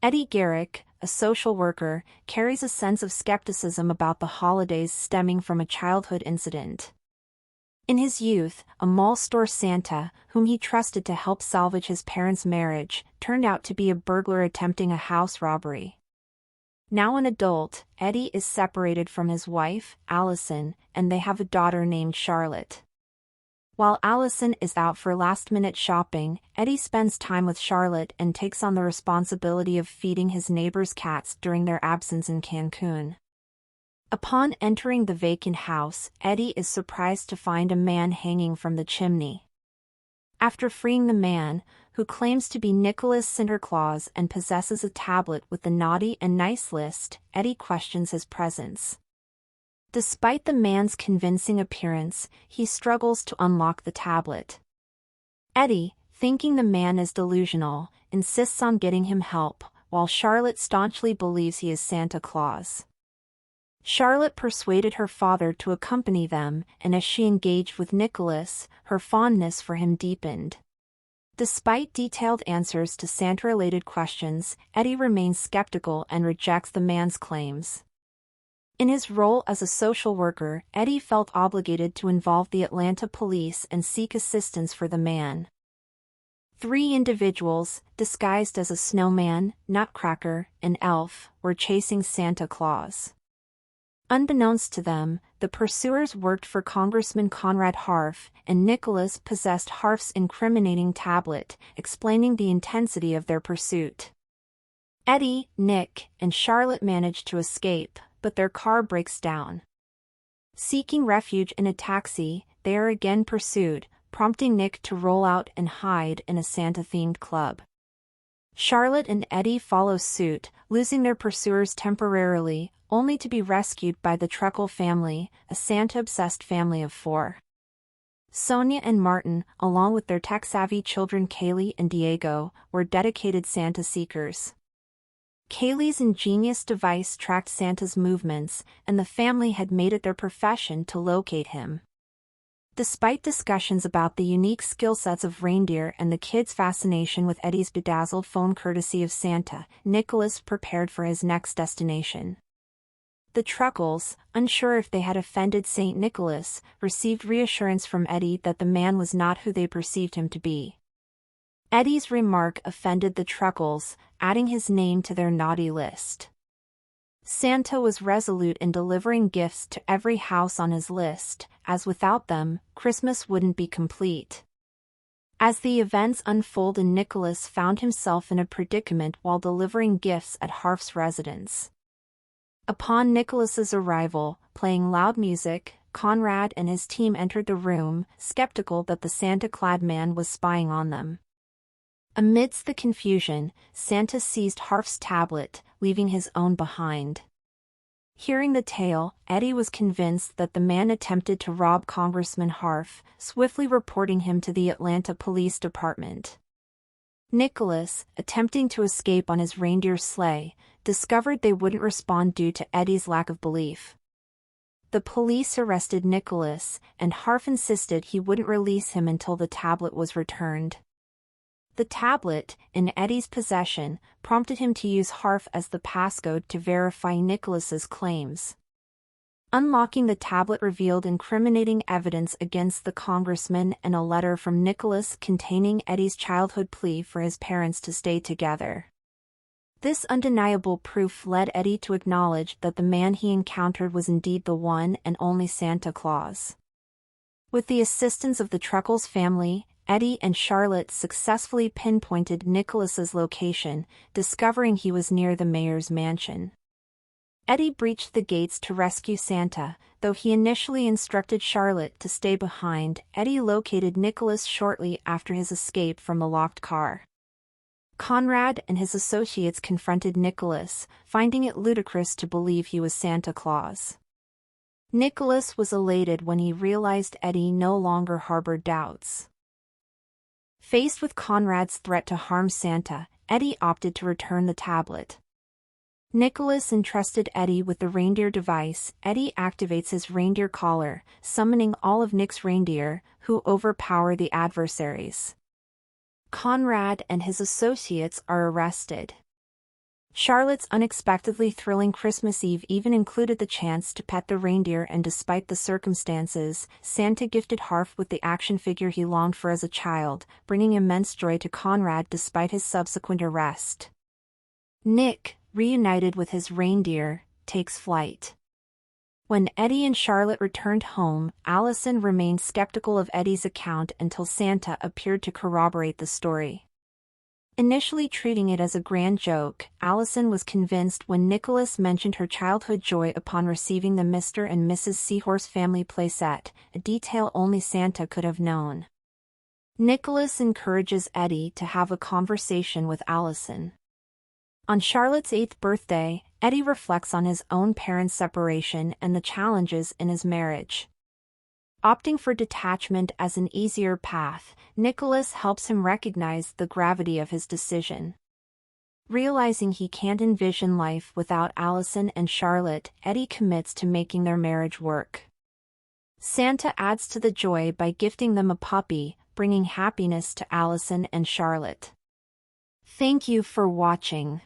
Garrick, a social worker, carries a sense of skepticism about the holidays stemming from a childhood incident. In his youth, a mall store Santa, whom he trusted to help salvage his parents' marriage, turned out to be a burglar attempting a house robbery. Now an adult, Eddie is separated from his wife, Allison, and they have a daughter named Charlotte. While Allison is out for last-minute shopping, Eddie spends time with Charlotte and takes on the responsibility of feeding his neighbor's cats during their absence in Cancun. Upon entering the vacant house, Eddie is surprised to find a man hanging from the chimney. After freeing the man, who claims to be Nicholas Sinterklaas and possesses a tablet with the naughty and nice list, Eddie questions his presence. Despite the man's convincing appearance, he struggles to unlock the tablet. Eddie, thinking the man is delusional, insists on getting him help, while Charlotte staunchly believes he is Santa Claus. Charlotte persuaded her father to accompany them, and as she engaged with Nicholas, her fondness for him deepened. Despite detailed answers to Santa-related questions, Eddie remains skeptical and rejects the man's claims. In his role as a social worker, Eddie felt obligated to involve the Atlanta police and seek assistance for the man. 3 individuals, disguised as a snowman, nutcracker, and elf, were chasing Santa Claus. Unbeknownst to them, the pursuers worked for Congressman Conrad Harf, and Nicholas possessed Harf's incriminating tablet, explaining the intensity of their pursuit. Eddie, Nick, and Charlotte manage to escape, but their car breaks down. Seeking refuge in a taxi, they are again pursued, prompting Nick to roll out and hide in a Santa-themed club. Charlotte and Eddie follow suit, losing their pursuers temporarily, only to be rescued by the Truckle family, a Santa-obsessed family of 4. Sonya and Martin, along with their tech-savvy children Kayleigh and Diego, were dedicated Santa seekers. Kayleigh's ingenious device tracked Santa's movements, and the family had made it their profession to locate him. Despite discussions about the unique skill sets of reindeer and the kids' fascination with Eddie's bedazzled phone courtesy of Santa, Nicholas prepared for his next destination. The Truckles, unsure if they had offended St. Nicholas, received reassurance from Eddie that the man was not who they perceived him to be. Eddie's remark offended the Truckles, adding his name to their naughty list. Santa was resolute in delivering gifts to every house on his list, as without them, Christmas wouldn't be complete. As the events unfolded, Nicholas found himself in a predicament while delivering gifts at Harf's residence. Upon Nicholas's arrival, playing loud music, Conrad and his team entered the room, skeptical that the Santa-clad man was spying on them. Amidst the confusion, Santa seized Harf's tablet, leaving his own behind. Hearing the tale, Eddie was convinced that the man attempted to rob Congressman Harf, swiftly reporting him to the Atlanta Police Department. Nicholas, attempting to escape on his reindeer sleigh, discovered they wouldn't respond due to Eddie's lack of belief. The police arrested Nicholas, and Harf insisted he wouldn't release him until the tablet was returned. The tablet, in Eddie's possession, prompted him to use Harf as the passcode to verify Nicholas's claims. Unlocking the tablet revealed incriminating evidence against the congressman and a letter from Nicholas containing Eddie's childhood plea for his parents to stay together. This undeniable proof led Eddie to acknowledge that the man he encountered was indeed the one and only Santa Claus. With the assistance of the Truckles family, Eddie and Charlotte successfully pinpointed Nicholas's location, discovering he was near the mayor's mansion. Eddie breached the gates to rescue Santa, though he initially instructed Charlotte to stay behind. Eddie located Nicholas shortly after his escape from the locked car. Conrad and his associates confronted Nicholas, finding it ludicrous to believe he was Santa Claus. Nicholas was elated when he realized Eddie no longer harbored doubts. Faced with Conrad's threat to harm Santa, Eddie opted to return the tablet. Nicholas entrusted Eddie with the reindeer device. Eddie activates his reindeer collar, summoning all of Nick's reindeer, who overpower the adversaries. Conrad and his associates are arrested. Charlotte's unexpectedly thrilling Christmas Eve even included the chance to pet the reindeer, and despite the circumstances, Santa gifted Harf with the action figure he longed for as a child, bringing immense joy to Conrad despite his subsequent arrest. Nick, reunited with his reindeer, takes flight. When Eddie and Charlotte returned home, Allison remained skeptical of Eddie's account until Santa appeared to corroborate the story. Initially treating it as a grand joke, Allison was convinced when Nicholas mentioned her childhood joy upon receiving the Mr. and Mrs. Seahorse family playset, a detail only Santa could have known. Nicholas encourages Eddie to have a conversation with Allison. On Charlotte's 8th birthday, Eddie reflects on his own parents' separation and the challenges in his marriage. Opting for detachment as an easier path, Nicholas helps him recognize the gravity of his decision. Realizing he can't envision life without Allison and Charlotte, Eddie commits to making their marriage work. Santa adds to the joy by gifting them a puppy, bringing happiness to Allison and Charlotte. Thank you for watching.